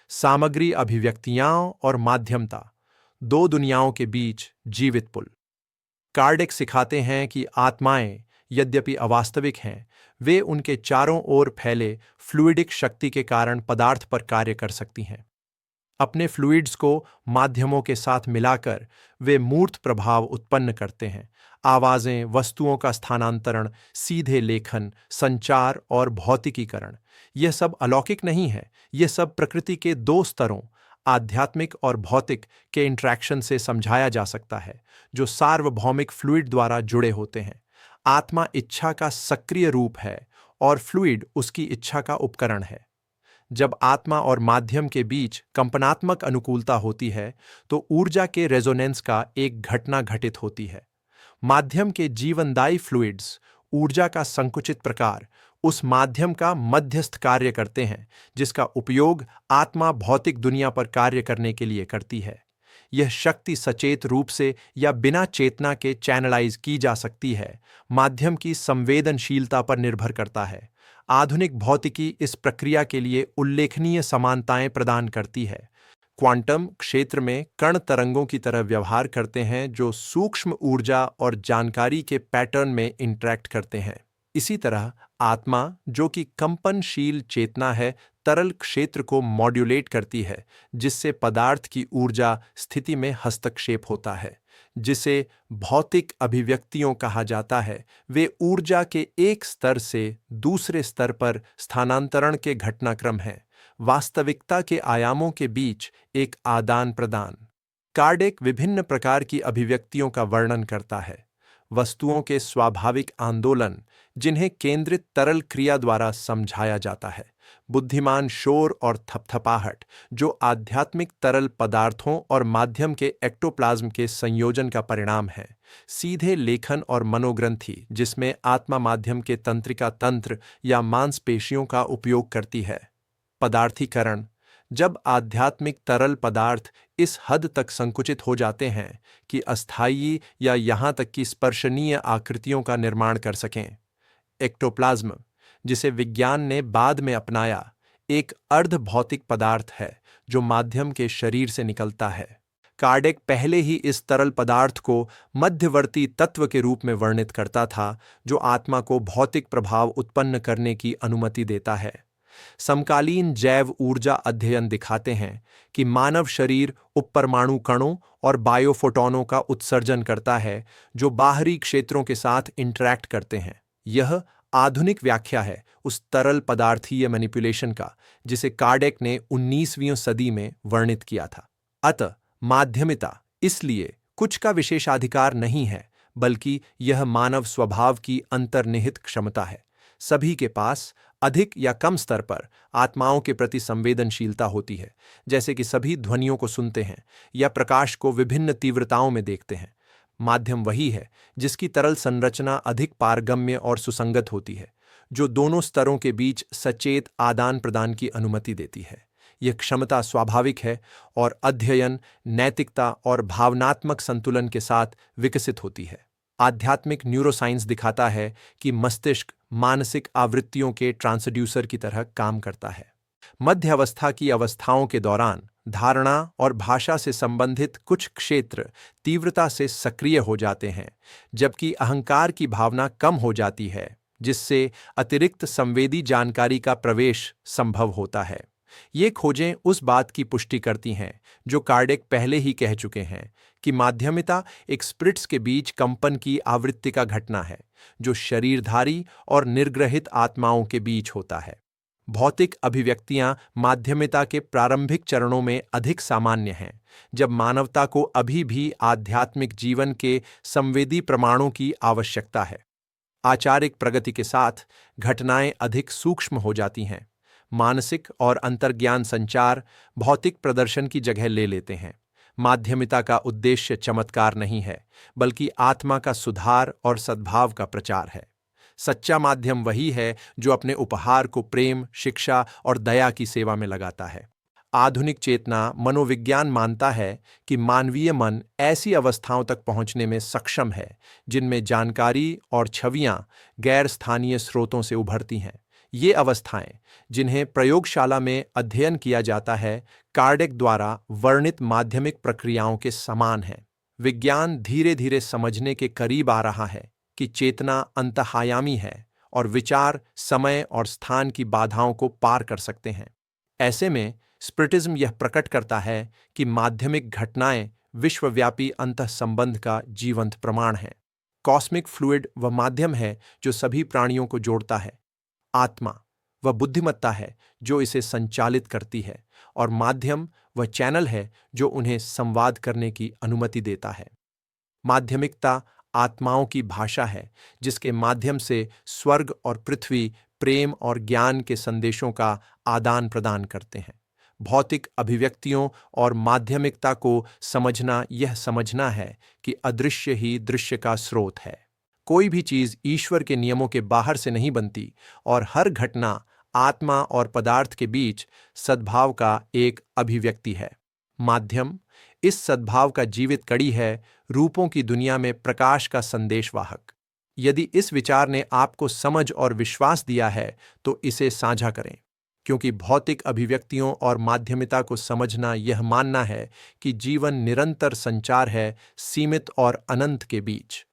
सामग्री अभिव्यक्तियां और माध्यमता, दो दुनियाओं के बीच जीवित पुल। कार्डिक सिखाते हैं कि आत्माएं, यद्यपि अवास्तविक हैं, वे उनके चारों ओर फैले फ्लूइडिक शक्ति के कारण पदार्थ पर कार्य कर सकती हैं। अपने फ्लूइड्स को माध्यमों के साथ मिलाकर वे मूर्त प्रभाव उत्पन्न करते हैं। आवाजें, वस्तुओं का स्थानांतरण, सीधे लेखन, संचार और भौतिकीकरण। यह सब अलौकिक नहीं है, यह सब प्रकृति के दो स्तरों, आध्यात्मिक और भौतिक, के इंटरैक्शन से समझाया जा सकता है, जो सार्वभौमिक फ्लूइड द्वारा जुड़े होते हैं। आत्मा इच्छा का सक्रिय रूप है और फ्लूइड उसकी इच्छा का उपकरण है। जब आत्मा और माध्यम के बीच कंपनात्मक अनुकूलता होती है, तो ऊर्जा के रेजोनेंस का एक घटना घटित होती है। माध्यम के जीवनदायी फ्लूइड्स, ऊर्जा का संकुचित प्रकार, उस माध्यम का मध्यस्थ कार्य करते हैं जिसका उपयोग आत्मा भौतिक दुनिया पर कार्य करने के लिए करती है। यह शक्ति सचेत रूप से या बिना चेतना के चैनलाइज की जा सकती है, माध्यम की संवेदनशीलता पर निर्भर करता है। आधुनिक भौतिकी इस प्रक्रिया के लिए उल्लेखनीय समानताएं प्रदान करती है। क्वांटम क्षेत्र में कण तरंगों की तरह व्यवहार करते हैं जो सूक्ष्म ऊर्जा और जानकारी के पैटर्न में इंटरैक्ट करते हैं। इसी तरह आत्मा, जो कि कंपनशील चेतना है, तरल क्षेत्र को मॉड्यूलेट करती है, जिससे पदार्थ की ऊर्जा स्थिति में हस्तक्षेप होता है, जिसे भौतिक अभिव्यक्तियों कहा जाता है। वे ऊर्जा के एक स्तर से दूसरे स्तर पर स्थानांतरण के घटनाक्रम हैं, वास्तविकता के आयामों के बीच एक आदान प्रदान। कार्डिक विभिन्न प्रकार की अभिव्यक्तियों का वर्णन करता है। वस्तुओं के स्वाभाविक आंदोलन, जिन्हें केंद्रित तरल क्रिया द्वारा समझाया जाता है। बुद्धिमान शोर और थपथपाहट, जो आध्यात्मिक तरल पदार्थों और माध्यम के एक्टोप्लाज्म के संयोजन का परिणाम है। सीधे लेखन और मनोग्रंथि, जिसमें आत्मा माध्यम के तंत्रिका तंत्र या मांसपेशियों का उपयोग करती है। पदार्थीकरण, जब आध्यात्मिक तरल पदार्थ इस हद तक संकुचित हो जाते हैं कि अस्थायी या यहाँ तक कि स्पर्शनीय आकृतियों का निर्माण कर सकें। एक्टोप्लाज्म, जिसे विज्ञान ने बाद में अपनाया, एक अर्ध भौतिक पदार्थ है जो माध्यम के शरीर से निकलता है। कार्डिक पहले ही इस तरल पदार्थ को मध्यवर्ती तत्व के रूप में वर्णित करता था, जो आत्मा को भौतिक प्रभाव उत्पन्न करने की अनुमति देता है। समकालीन जैव ऊर्जा अध्ययन दिखाते हैं कि मानव शरीर उपपरमाणु कणों और बायोफोटॉनों का उत्सर्जन करता है, जो बाहरी क्षेत्रों के साथ इंटरैक्ट करते हैं। यह आधुनिक व्याख्या है उस तरल पदार्थीय मैनिपुलेशन का, जिसे कार्डिक ने 19वीं सदी में वर्णित किया था। अतः माध्यमिता इसलिए कुछ का विशेषाधिकार नहीं है, बल्कि यह मानव स्वभाव की अंतर्निहित क्षमता है। सभी के पास अधिक या कम स्तर पर आत्माओं के प्रति संवेदनशीलता होती है, जैसे कि सभी ध्वनियों को सुनते हैं या प्रकाश को विभिन्न तीव्रताओं में देखते हैं। माध्यम वही है जिसकी तरल संरचना अधिक पारगम्य और सुसंगत होती है, जो दोनों स्तरों के बीच सचेत आदान प्रदान की अनुमति देती है। यह क्षमता स्वाभाविक है और अध्ययन, नैतिकता और भावनात्मक संतुलन के साथ विकसित होती है। आध्यात्मिक न्यूरोसाइंस दिखाता है कि मस्तिष्क मानसिक आवृत्तियों के ट्रांसड्यूसर की तरह काम करता है। मध्य अवस्था की अवस्थाओं के दौरान धारणा और भाषा से संबंधित कुछ क्षेत्र तीव्रता से सक्रिय हो जाते हैं, जबकि अहंकार की भावना कम हो जाती है, जिससे अतिरिक्त संवेदी जानकारी का प्रवेश संभव होता है। ये खोजें उस बात की पुष्टि करती हैं जो कार्डिक पहले ही कह चुके हैं कि माध्यमिता एक स्प्रिट्स के बीच कंपन की आवृत्ति का घटना है, जो शरीरधारी और निर्ग्रहित आत्माओं के बीच होता है। भौतिक अभिव्यक्तियां माध्यमिता के प्रारंभिक चरणों में अधिक सामान्य हैं, जब मानवता को अभी भी आध्यात्मिक जीवन के संवेदी प्रमाणों की आवश्यकता है। आचारिक प्रगति के साथ घटनाएं अधिक सूक्ष्म हो जाती हैं। मानसिक और अंतर्ज्ञान संचार भौतिक प्रदर्शन की जगह ले लेते हैं। माध्यमिता का उद्देश्य चमत्कार नहीं है, बल्कि आत्मा का सुधार और सद्भाव का प्रचार है। सच्चा माध्यम वही है जो अपने उपहार को प्रेम, शिक्षा और दया की सेवा में लगाता है। आधुनिक चेतना मनोविज्ञान मानता है कि मानवीय मन ऐसी अवस्थाओं तक पहुंचने में सक्षम है जिनमें जानकारी और छवियां गैर स्थानीय स्रोतों से उभरती हैं। ये अवस्थाएं, जिन्हें प्रयोगशाला में अध्ययन किया जाता है, कार्डिक द्वारा वर्णित माध्यमिक प्रक्रियाओं के समान हैं। विज्ञान धीरे धीरे समझने के करीब आ रहा है कि चेतना अंतःआयामी है और विचार समय और स्थान की बाधाओं को पार कर सकते हैं। ऐसे में स्पिरिटिज्म यह प्रकट करता है कि माध्यमिक घटनाएं विश्वव्यापी अंतःसंबंध का जीवंत प्रमाण हैं। कॉस्मिक फ्लूइड वह माध्यम है जो सभी प्राणियों को जोड़ता है। आत्मा वह बुद्धिमत्ता है जो इसे संचालित करती है, और माध्यम वह चैनल है जो उन्हें संवाद करने की अनुमति देता है। माध्यमिकता आत्माओं की भाषा है जिसके माध्यम से स्वर्ग और पृथ्वी प्रेम और ज्ञान के संदेशों का आदान प्रदान करते हैं। भौतिक अभिव्यक्तियों और माध्यमिकता को समझना यह समझना है कि अदृश्य ही दृश्य का स्रोत है। कोई भी चीज ईश्वर के नियमों के बाहर से नहीं बनती, और हर घटना आत्मा और पदार्थ के बीच सद्भाव का एक अभिव्यक्ति है। माध्यम इस सद्भाव का जीवित कड़ी है, रूपों की दुनिया में प्रकाश का संदेशवाहक। यदि इस विचार ने आपको समझ और विश्वास दिया है तो इसे साझा करें, क्योंकि भौतिक अभिव्यक्तियों और माध्यमिता को समझना यह मानना है कि जीवन निरंतर संचार है, सीमित और अनंत के बीच।